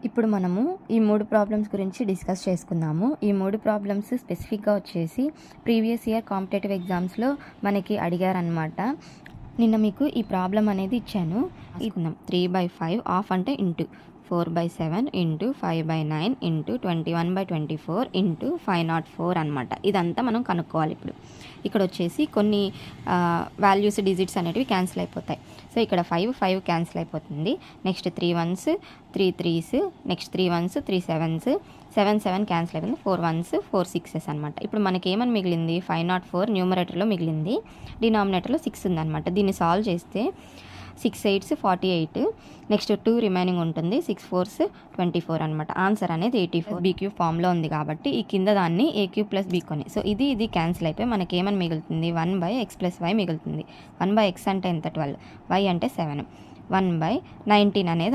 ఇప్పుడు మనము ఈ 3 ప్రాబ్లమ్స్ గురించి డిస్కస్ చేసుకుందాము. ఈ 3 ప్రాబ్లమ్స్ స్పెసిఫిక్‌గా వచ్చేసి ప్రీవియస్ ఇయర్ కాంపిటేటివ్ ఎగ్జామ్స్‌లో మనకి అడిగారనమాట. నిన్న మీకు ఈ ప్రాబ్లం అనేది ఇచ్చాను. తీసుకుందాం. 3/5 హాఫ్ అంటే ఇంటూ 4/7 ఇంటూ 5/9 ఇంటూ 21/24 ఇంటూ 504 అనమాట. ఇదంతా మనం కనుక్కోవాలి ఇప్పుడు. ఇక్కడ వచ్చేసి కొన్ని వాల్యూస్ డిజిట్స్ అనేటివి క్యాన్సిల్ అయిపోతాయి. సో ఇక్కడ 5 క్యాన్సిల్ అయిపోతుంది. Next 3 1s 3 3s next 3 1s 3 7s 7 cancel అయిపోయింది. 4 1s 4 6s అనమాట. ఇప్పుడు మనకి ఏమని మిగిలింది? 504 న్యూమరేటర్లో మిగిలింది, డినామినేటర్లో 6 ఉందన్నమాట. దీన్ని సాల్వ్ చేస్తే 6 8s 48, నెక్స్ట్ 2 రిమైనింగ్ ఉంటుంది, 6 4s 24 అనమాట. ఆన్సర్ అనేది 84 బీక్యూ ఫామ్లో ఉంది కాబట్టి ఈ కింద దాన్ని a³ + b కొని, సో ఇది క్యాన్సిల్ అయిపోయి మనకి ఏమని మిగులుతుంది? 1/x + y మిగులుతుంది. 1/x అంటే ఎంత? 12, y అంటే 7, 1/19 అనేది